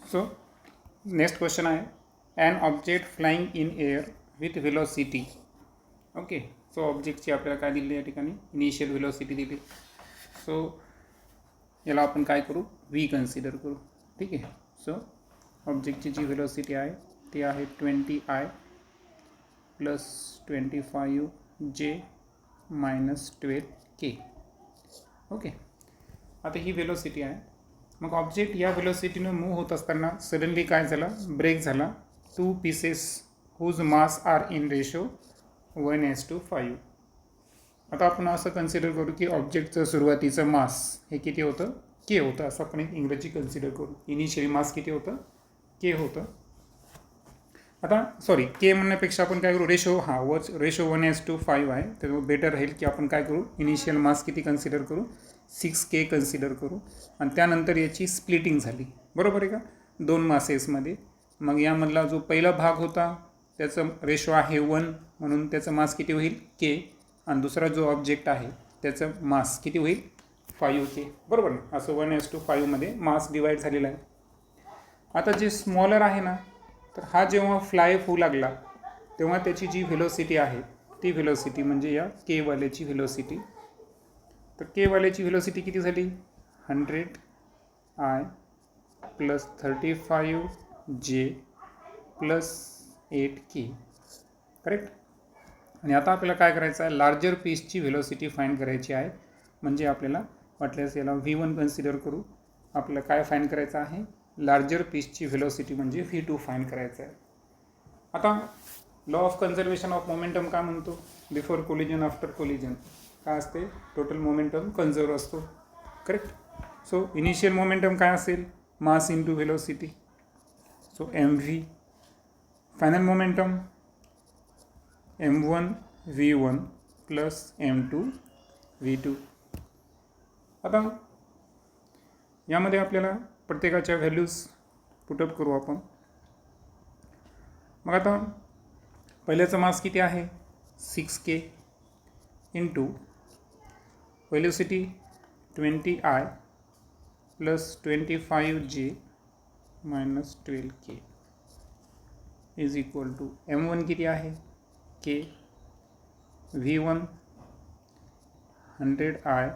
So next question आहे an object flying in air with velocity. Okay, so ऑब्जेक्टची आपल्याला काय दिली या ठिकाणी इनिशियल व्हेलॉसिटी दिली. सो याला आपण काय करू, व्ही कन्सिडर करू. ठीक आहे. सो ऑब्जेक्टची जी व्हेलॉसिटी आहे ती आहे 20I plus 25J minus 12K. Okay, आता ही व्हेलॉसिटी आहे. मग ऑब्जेक्ट या व्हेलॉसिटीनं मूव्ह होत असताना सडनली काय झालं, ब्रेक झाला. 2 pieces whose mass are in ratio 1:5. आता आपण असं कन्सिडर करू की ऑब्जेक्टचं सुरुवातीचं मास हे किती होतं, के होतं. असं आपण एक इंग्रजी कन्सिडर करू. इनिशियली मास किती होतं, के होतं. आता सॉरी, के म्हणण्यापेक्षा आपण काय करू, रेशो रेशो 1:5 आहे. तर बेटर राहील की आपण काय करू, इनिशियल मास किती कन्सिडर करू, 6K कन्सिडर करू. आणि त्यानंतर याची स्प्लिटिंग झाली, बरोबर आहे का, 2 मासेसमध्ये. मग यामधला जो पहिला भाग होता त्याचं रेशो आहे 1, म्हणून त्याचं मास किती होईल, के. आणि दुसरा जो ऑब्जेक्ट आहे त्याचं मास किती होईल, 5K, बरोबर ना. असं 1:5 मास डिवाईड झालेला आहे. आता जे स्मॉलर आहे ना, तर हा जेव्हा फ्लाय होऊ लागला तेव्हा त्याची जी व्हेलॉसिटी आहे ती व्हेलॉसिटी म्हणजे या केवाल्याची व्हेलॉसिटी. तर केवाल्याची व्हेलॉसिटी किती झाली, 100I plus 35J plus 8K, correct. आणि आता आपल्याला काय करायचं आहे, लार्जर पीसची व्हेलॉसिटी फाइंड करायची आहे. म्हणजे आपल्याला वाटल्यास याला V1 कन्सिडर करू. आपल्याला काय फाइंड करायचं आहे, लार्जर पीसची व्हेलॉसिटी म्हणजे V2 फाइंड करायचं आहे. आता law of conservation of momentum काय म्हणतो, बिफोर कोलिजन आफ्टर कोलिजन काय असते, टोटल मोमेंटम कन्झर्व असतो, करेक्ट. सो इनिशियल मोमेंटम काय असेल, mass into velocity. So mv. Final momentum m1 v1 plus m2 v2. आता यामध्ये आपल्याला प्रत्येकाच्या व्हॅल्यूज पुटअप करू आपण. मग आता पहिल्याचं मास किती आहे, 6K into velocity 20I plus 25J minus 12K is equal to m1 किती आहे, K, v1 100I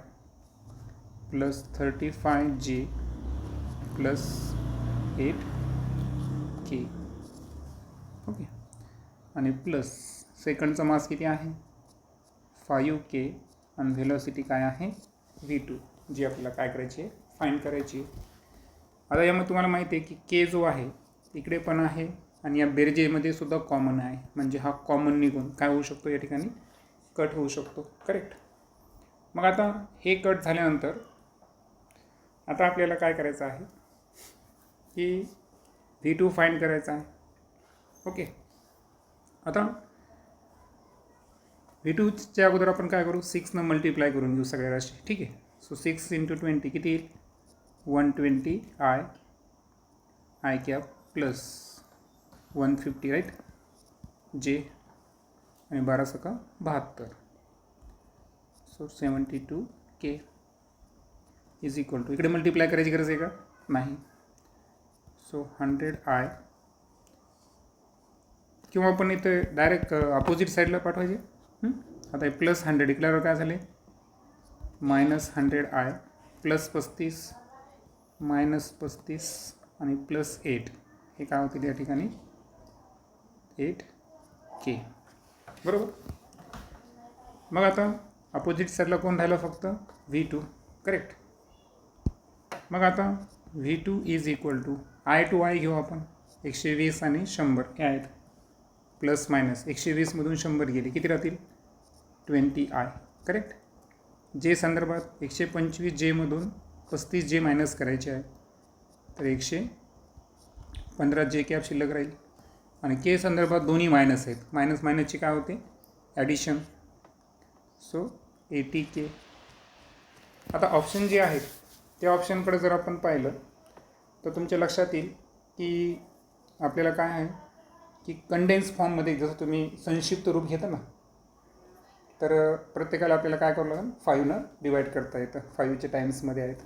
plus 35J plus 8K. Okay, आणि प्लस सेकंडचा मास किती आहे, 5K, आणि व्हेलॉसिटी काय आहे, V2, जी आपल्याला काय करायची आहे, फाइंड करायची आहे. आता यामध्ये तुम्हाला माहिती आहे की के जो आहे इकडे पण आहे आणि या बेरजेमध्ये सुद्धा कॉमन आहे. म्हणजे हा कॉमन निघून काय होऊ शकतो, या ठिकाणी कट होऊ शकतो, करेक्ट. मग आता हे कट झाल्यानंतर आता आपल्याला काय करायचं आहे की V2 फाइंड करायचा आहे. ओके, आता V2च्या अगोदर आपण काय करू, 6 मल्टिप्लाय करून घेऊ सगळ्या राशी. ठीक आहे. सो 6 × 20 किती येईल, 120I cap plus 150 right J, आणि 12 × 72. So 72K is equal to, इकडे मल्टिप्लाय करायची गरज आहे का, नाही. सो 100I, किंवा आपण इथे डायरेक्ट अपोजिट साईडला पाठवायचे. आता प्लस 100 इकल्यावर काय झाले, मायनस 100I प्लस 35 मायनस 35 आणि प्लस 8, हे काय होतील या ठिकाणी 8K, बरोबर. मग आता अपोजिट साईडला कोण राहिलं, फक्त V2, करेक्ट. मग आता V2 is equal to I to I घेऊ आपण, 120 आणि 100 हे आहेत, प्लस मायनस 120मधून 100 गेले, किती राहतील, 20I, करेक्ट. जे संदर्भात 125Jमधून 35J मायनस करायचे आहे, तर 115J कॅप शिल्लक राहील. आणि के संदर्भात दोन्ही मायनस आहेत, मायनस मायनसची काय होते, ॲडिशन. So 80K. आता ऑप्शन जे आहेत त्या ऑप्शनकडे जर आपण पाहिलं तर तुमच्या लक्षात येईल की आपल्याला काय आहे की कंडेन्स फॉर्ममध्ये जसं तुम्ही संक्षिप्त रूप घेता ना, तर प्रत्येकाला आपल्याला काय करावं लागेल, 5 डिवाईड करता येतं, 5च्या टाईम्समध्ये आहेत.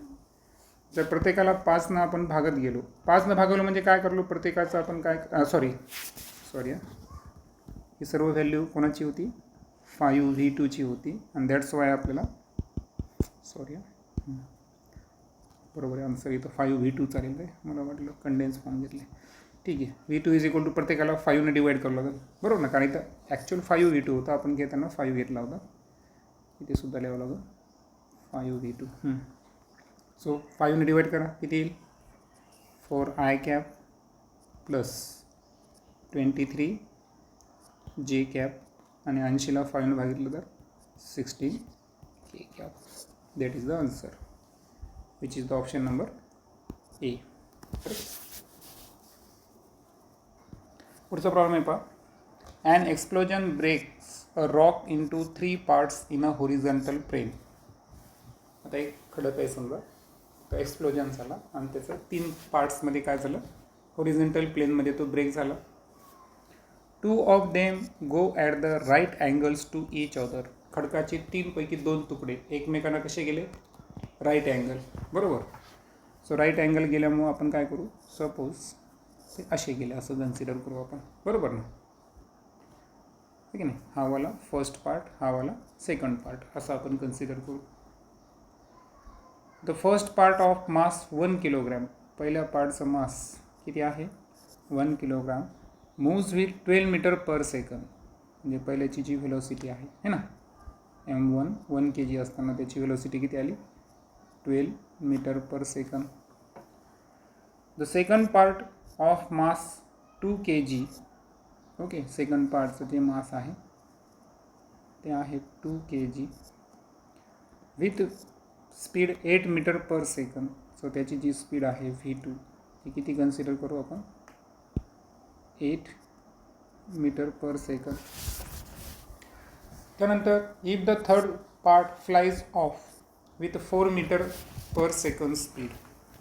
जर प्रत्येकाला 5 आपण भागत गेलो, 5 भागवलं म्हणजे काय करलो, प्रत्येकाचं आपण काय सॉरी ही सर्व व्हॅल्यू कोणाची होती, 5v2ची होती. आणि दॅट्स वाय आपल्याला बरोबर आहे आन्सर इथं 5v2 चालेल काय, मला वाटलं कंडेन्स फॉर्म घेतले. ठीक आहे, v2 इज इक्वल टू प्रत्येकाला 5ने डिवाईड करावं लागेल, बरोबर ना, कारण इथं ॲक्च्युअल 5v2 होता, आपण घेताना 5 घेतला होता. इथे सुद्धा लिहावं लागेल 5v2. सो 5ने डिवाईड करा, किती येईल, 4i प्लस 23j आणि 80ला 5ने भागितलं तर 16k. That is the answer, which is the option number A. पुढचा प्रॉब्लेम आहे पहा. An explosion breaks a rock into 3 parts in a horizontal plane. आता एक खडक आहे समजा, तर एक्सप्लोजन झाला आणि त्याचं 3 पार्ट्समध्ये काय झालं, होरिझॉन्टल प्लेनमध्ये तो ब्रेक झाला. 2 of them go at the right angles to each other. खडकाचे 3 पैकी 2 तुकडे एकमेकांना कसे गेले, राईट अँगल, बरोबर. सो राईट अँगल गेल्यामुळं आपण काय करू, सपोज ते असे गेले असं कन्सिडर करू आपण, बरोबर ना, ठीक आहे नाही. हा वाला फर्स्ट पार्ट, हा वाला सेकंड पार्ट, असं आपण कन्सिडर करू. The first part of mass 1 kilogram. पहिल्या पार्टचं मास किती आहे, 1 kilogram. Moves with 12 metre per second. म्हणजे पहिल्याची जी व्हेलॉसिटी आहे ना, m1 1 kg असताना त्याची व्हेलॉसिटी किती आली, 12 metre per second. The second part of mass 2 kg. Okay, second पार्टचं जे मास आहे ते आहे 2 kg with speed 8 metre per second. So त्याची जी स्पीड आहे v2 ती किती कन्सिडर करू आपण, 8 मीटर पर सेकंड. त्यानंतर if the third part flies off with 4 metre per second speed.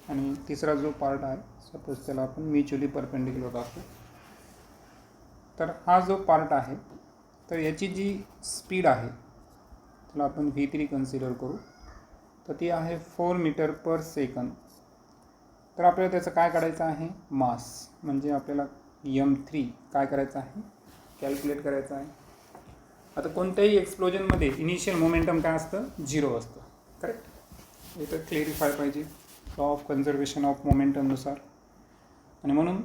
आणि तिसरा जो पार्ट आहे, सपोज त्याला आपण म्युच्युअली परपेंडिक्युलर दाखवू, तर हा जो पार्ट आहे तर याची जी स्पीड आहे त्याला आपण v3 कन्सिडर करू, तर ती आहे 4 मीटर पर सेकंड. तर आपल्याला त्याचं काय काढायचं आहे, मास, म्हणजे आपल्याला m3 काय करायचं आहे, कॅल्क्युलेट करायचं आहे. आता कोणत्याही एक्सप्लोजनमध्ये इनिशियल मोमेंटम काय असतं, 0 असतं, करेक्ट. इथं क्लेरिफाय पाहिजे लॉ ऑफ कन्झर्वेशन ऑफ मोमेंटमनुसार. आणि म्हणून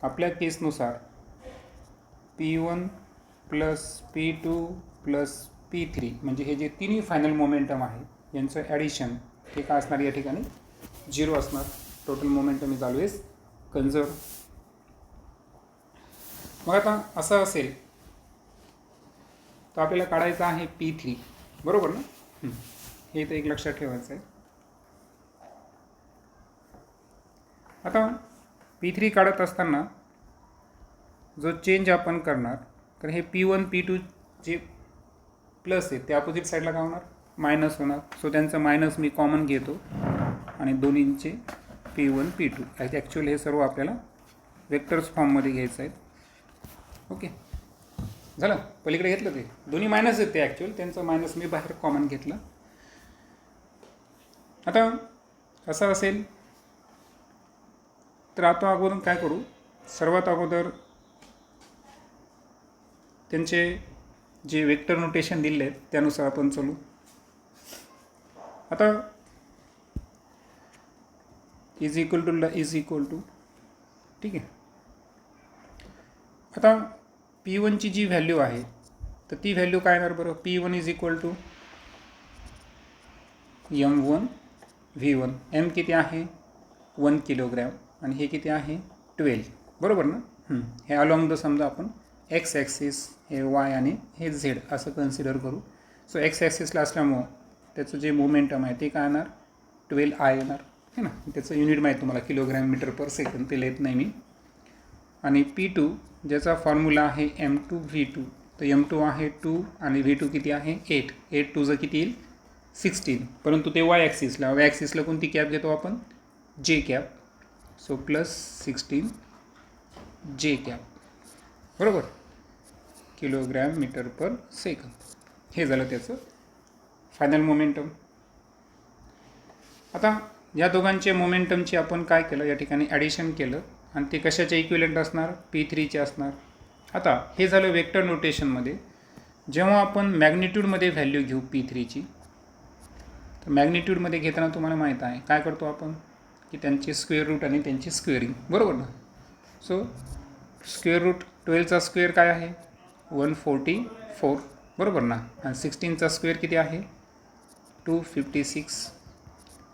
आपल्या केसनुसार P1 plus P2 plus P3 म्हणजे हे जे तिन्ही फायनल मोमेंटम आहे यांचं ॲडिशन हे काय असणार, या ठिकाणी 0 असणार. Total momentum is always conserve. मग आता असं असेल तर आपल्याला काढायचं आहे P3, बरोबर ना. हे इथं एक लक्षात ठेवायचं आहे. आता P3 काढत असताना जो चेंज आपण करणार, तर हे P1 P2 जे प्लस आहे ते अपोजिट साईडला काय होणार, मायनस होणार. सो त्यांचं मायनस मी कॉमन घेतो आणि दोन्हींचे P1 P2. ॲक्च्युअली हे सर्व आपल्याला वेक्टर्स फॉर्ममध्ये घ्यायचं आहे. ओके, झालं, पलीकडे घेतलं ते दोन्ही मायनस आहेत ते ॲक्च्युअल, त्यांचं मायनस मी बाहेर कॉमन घेतलं. आता असं असेल तर आता अगोदर काय करू, सर्वात अगोदर त्यांचे जे वेक्टर नोटेशन दिले आहेत त्यानुसार आपण चालू. आता इज इक्वल टू ठीक आहे. आता P1ची जी व्हॅल्यू आहे तर ती व्हॅल्यू काय येणार बरं, P1 is equal to m1 v1. m किती आहे 1 किलोग्रॅम आणि हे किती आहे 12, बरोबर ना. हे अलॉंग द समजा आपण एक्स ॲक्सिस, हे वाय आणि हे झेड असं कन्सिडर करू. सो एक्स ॲक्सिसला असल्यामुळं त्याचं जे मोमेंटम आहे ते काय येणार 12I येणार है ना. त्याचं युनिट माहीत तुम्हाला किलोग्रॅम मीटर पर सेकंड, ते लिहित नाही मी. आणि P2 ज्याचा फॉर्म्युला आहे m2 v2, तर m2 आहे 2 आणि v2 किती आहे 8. 8 2 किती येईल 16. परंतु ते वाय ॲक्सिसला कोणती कॅप घेतो आपण, जे कॅप. सो प्लस 16 जे कॅप, बरोबर, किलोग्रॅम मीटर पर सेकंद. हे झालं त्याचं फायनल मोमेंटम. आता या दोघांचे मोमेंटमची आपण काय केलं, या ठिकाणी ॲडिशन केलं आणि ते कशाचे इक्विलंट असणार, P3चे असणार. आता हे झालं वेक्टर नोटेशनमध्ये. जेव्हा आपण मॅग्निट्यूडमध्ये व्हॅल्यू घेऊ P3ची, तर मॅग्निट्यूडमध्ये घेताना तुम्हाला माहीत आहे काय करतो आपण, की त्यांचे स्क्वेअर रूट आणि त्यांची स्क्वेअरिंग, बरोबर ना. सो स्क्वेअर रूट 12चा स्क्वेअर काय आहे, 144, बरोबर ना. आणि 16चा स्क्वेअर किती आहे, 256.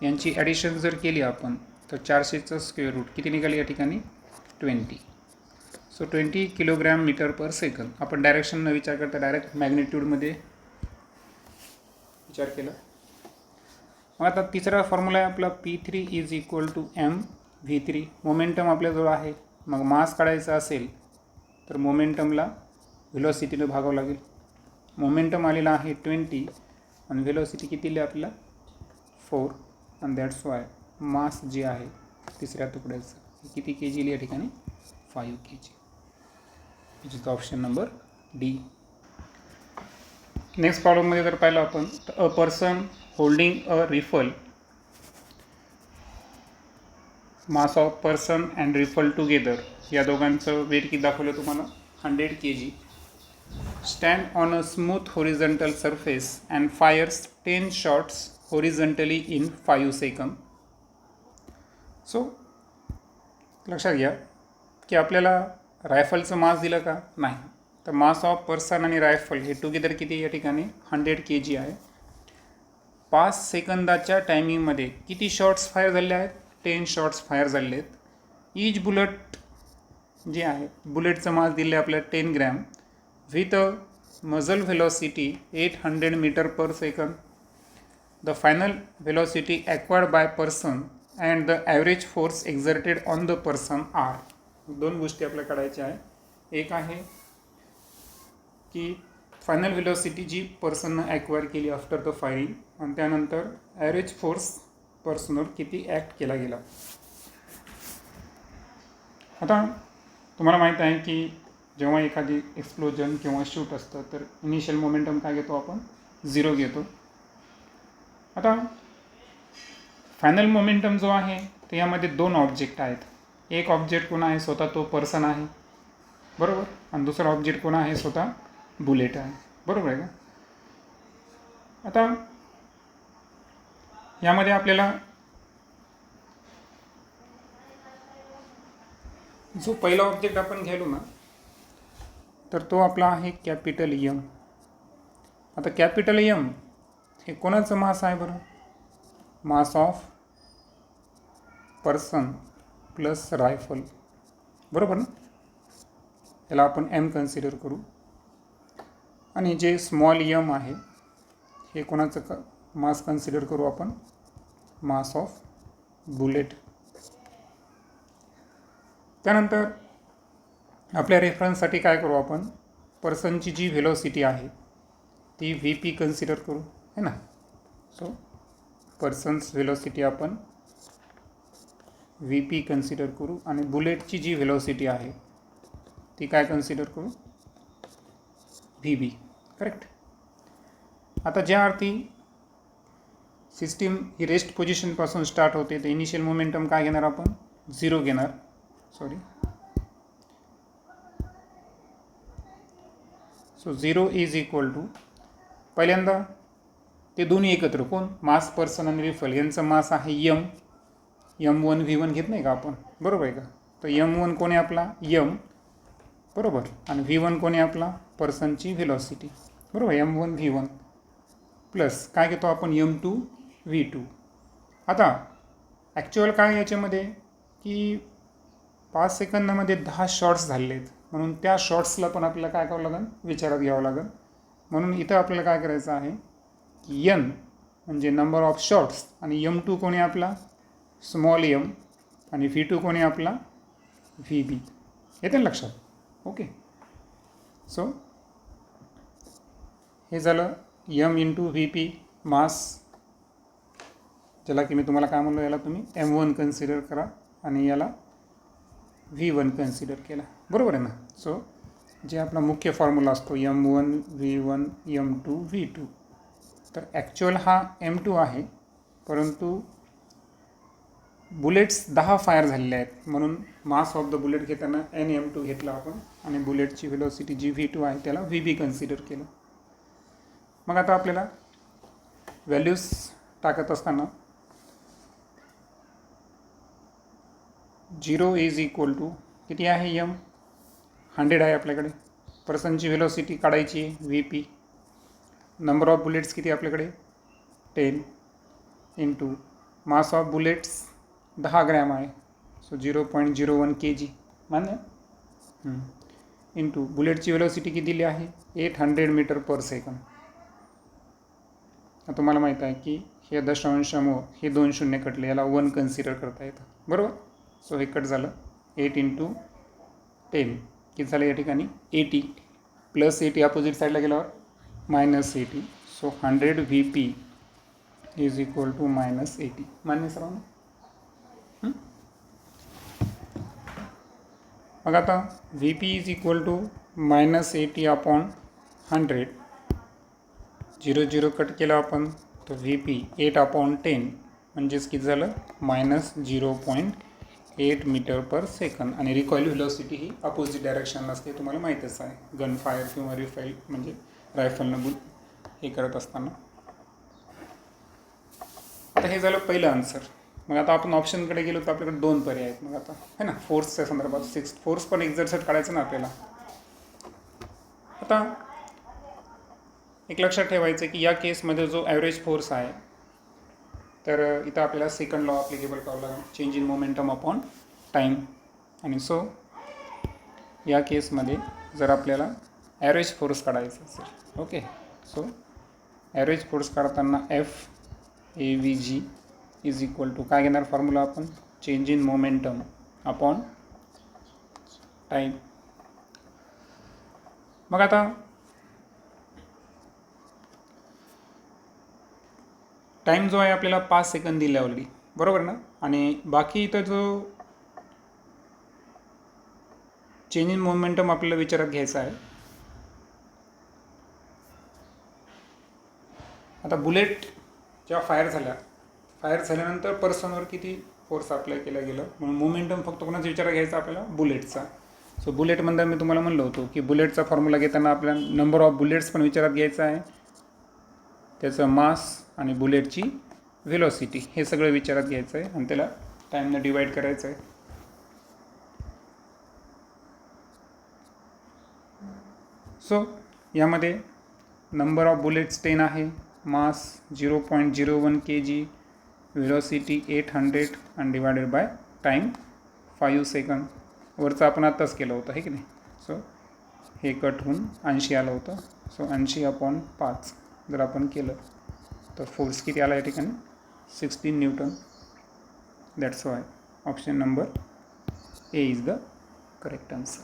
यांची ॲडिशन जर केली आपण तर 400चं स्क्वेअर रूट किती निघाले या ठिकाणी, 20. So 20 kilogram metre per second. आपण डायरेक्शन न विचार करता डायरेक्ट मॅग्निट्यूडमध्ये विचार केला. मग आता तिसरा फॉर्म्युला आहे आपला P3 is equal to mv3. Momentum आपल्याजवळ आहे. मग मास काढायचा असेल तर मोमेंटमला व्हेलॉसिटीनं भागावं लागेल. मोमेंटम आलेला आहे 20 आणि व्हेलॉसिटी किती दिली आपल्याला, 4. आणि दॅट्स वाय मास जे आहे तिसऱ्या तुकड्याचं किती के जी या ठिकाणी, 5 kg. Which is option number D. Next प्रॉब्लेममध्ये जर पाहिलं आपण तर a person holding a rifle, mass of person and rifle together, या दोघांचं वेट किती दाखवलं तुम्हाला, 100 kg, stand on a smooth horizontal surface and fires 10 shots horizontally in 5 second. So लक्षात घ्या की आपल्याला रायफलचं मास दिलं का, नाही. तर मास ऑफ पर्सन आणि रायफल हे टुगेदर किती या ठिकाणी, 100 kg आहे. 5 सेकंदाच्या टायमिंगमध्ये किती शॉट्स फायर झाले आहेत, 10 शॉट्स फायर झाले आहेत. ईच बुलेट जे आहे, बुलेटचं मास दिलं आहे आपल्याला 10 gram with a muzzle velocity 800 metre per second. The final velocity acquired by person and the average force exerted on the person are. दोन गोष्टी आपल्याला काढायच्या आहे. एक आहे की फायनल व्हेलॉसिटी जी पर्सननं ॲक्वायर केली आफ्टर द फायरिंग, आणि त्यानंतर ॲव्हरेज फोर्स पर्सनवर किती ॲक्ट केला गेला. आता तुम्हाला माहीत आहे की जेव्हा एखादी एक्सप्लोजन किंवा शूट असतं तर इनिशियल मोमेंटम काय घेतो आपण, 0 घेतो. आता फायनल मोमेंटम जो आहे तर यामध्ये 2 ऑब्जेक्ट आहेत. एक ऑब्जेक्ट कोण आहे, स्वतः तो पर्सन आहे, बरोबर. आणि दुसरा ऑब्जेक्ट कोण आहे, स्वतः बुलेट आहे, बरोबर आहे का. आता यामध्ये आपल्याला जो पहिला ऑब्जेक्ट आपण घ्यालो ना, तर तो आपला आहे कॅपिटल एम. आता कॅपिटल एम हे कोणाचं मास आहे बरं, मास ऑफ पर्सन प्लस रायफल, बरोबर ना. याला आपण एम कन्सिडर करू. आणि जे स्मॉल एम आहे हे कोणाचं मास कन्सिडर करू आपण, मास ऑफ बुलेट. त्यानंतर आपल्या रेफरन्ससाठी काय करू आपण, पर्सनची जी व्हेलॉसिटी आहे ती VP कन्सिडर करू, है ना. सो पर्सन्स व्हेलॉसिटी आपण VP कन्सिडर करू आणि बुलेटची जी व्हेलॉसिटी आहे ती काय कन्सिडर करू, VB, करेक्ट. आता ज्या अर्थी सिस्टीम ही रेस्ट पोझिशनपासून स्टार्ट होते तर इनिशियल मोमेंटम काय घेणार आपण, 0 घेणार. सो 0 इज इक्वल टू, पहिल्यांदा ते दोन्ही एकत्र, कोण, मास पर्सन आणि रिफल यांचं मास आहे M1 V1 घेत नाही का आपण, बरोबर आहे का. तर M1 कोण आहे आपला, M, बरोबर. आणि V1 कोण आहे आपला, पर्सनची व्हेलॉसिटी, बरोबर. M1 V1 प्लस काय घेतो आपण, M2 V2. आता ॲक्च्युअल काय याच्यामध्ये की 5 सेकंदामध्ये 10 शॉट्स झाले आहेत, म्हणून त्या शॉट्सला पण आपल्याला काय करावं लागेल, विचारात घ्यावं लागेल. म्हणून इथं आपल्याला काय करायचं आहे की N म्हणजे नंबर ऑफ शॉट्स आणि M2 कोणी आपला स्मॉल m आणि V2 कोणी आपला VB. येते ना लक्षात, ओके. सो हे झालं M इंटू VP मास, ज्याला की मी तुम्हाला काय म्हणलो, याला तुम्ही M1 कन्सिडर करा आणि याला V1 कन्सिडर केला, बरोबर आहे ना. सो जे आपला मुख्य फॉर्म्युला असतो M1 V1 M2 V2, तर ॲक्च्युअल हा M2 आहे, परंतु बुलेट्स 10 फायर झालेले आहेत, म्हणून मास ऑफ द बुलेट घेताना NM2 घेतला आपण आणि बुलेटची व्हेलॉसिटी जी V2 आहे त्याला VB कन्सिडर केलं. मग आता आपल्याला व्हॅल्यूज टाकत असताना 0 इज इक्वल टू किती आहे M 100 आहे आपल्याकडे. पर्सनची व्हेलॉसिटी काढायची VP. नंबर ऑफ बुलेट्स किती आपल्याकडे 10 into mass of bullets 10 gram आहे, सो 0.01 kg मान्य. इंटू बुलेटची व्हेलॉसिटी किती दिली आहे 800 मीटर पर सेकंड. आता तुम्हाला माहीत आहे की हे दशांशामुळं हे 2 शून्य कटले, याला 1 कन्सिडर करता येतं बरोबर. सो हे कट झालं 8 इंटू 10 किती झालं या ठिकाणी 80 प्लस 80 अपोजिट साईडला गेल्यावर -80. So 100 VP is equal to -80 मान्य सर्वांना. मग आता VP is equal to -80 upon 100. 0 cut केला आपण तर VP 8 अपॉन 10 म्हणजेच किती झालं -0.8 मीटर पर सेकंड. आणि रिकॉईल व्हेलॉसिटी ही अपोजिट डायरेक्शन असते, तुम्हाला माहीतच आहे गन फायर किंवा रिफाईल म्हणजे रायफलनं हे करत असताना. आता हे झालं पहिलं आन्सर. मग आता आपण ऑप्शनकडे गेलो तर आपल्याकडे 2 पर्याय आहेत. मग आता है ना फोर्सच्या संदर्भात फोर्स पण एक्झर्सेट काढायचं ना आपल्याला. आता एक लक्षात ठेवायचं की या केसमध्ये जो ॲव्हरेज फोर्स आहे तर इथं आपल्याला सेकंड लॉ ॲप्लिकेबल करावं लागेल, change in momentum upon time. आणि सो या केसमध्ये जर आपल्याला ॲव्हरेज फोर्स काढायचा असेल, ओके, सो ॲव्हरेज फोर्स काढताना FAVG इज इक्वल टू काय घेणार फॉर्म्युला आपण change in momentum upon time. मग आता टाईम जो आहे आपल्याला 5 सेकंद दिले ऑलरेडी बरोबर ना. आणि बाकी इथं जो चेंज इन मोमेंटम आपल्याला विचारात घ्यायचा आहे. आता बुलेट जेव्हा फायर झाल्यानंतर पर्सनवर किती फोर्स अप्लाय केला गेलं, म्हणून मोमेंटम फक्त कोणाचा विचारात घ्यायचा आपल्याला बुलेटचा. सो बुलेटमध्ये मी तुम्हाला म्हणलं होतो की बुलेटचा फॉर्म्युला घेताना आपल्याला नंबर ऑफ बुलेट्स पण विचारात घ्यायचा आहे, त्याचं मास आणि बुलेटची व्हेलॉसिटी हे सगळं विचारात घ्यायचं आहे आणि त्याला टाईमनं डिवाईड करायचं आहे. सो यामध्ये नंबर ऑफ बुलेट्स 10 आहे, मास 0.01 kg, व्हेलॉसिटी 800 आणि डिवायडेड बाय टाईम 5 सेकंड. वरचं आपण आत्ताच केलं होतं हे की नाही. सो हे कट होऊन 80 आलं होतं. सो 80 अपॉन 5 जर आपण केलं तर फोर्स किती आला या ठिकाणी 16 Newton. That's why option number A is the correct answer.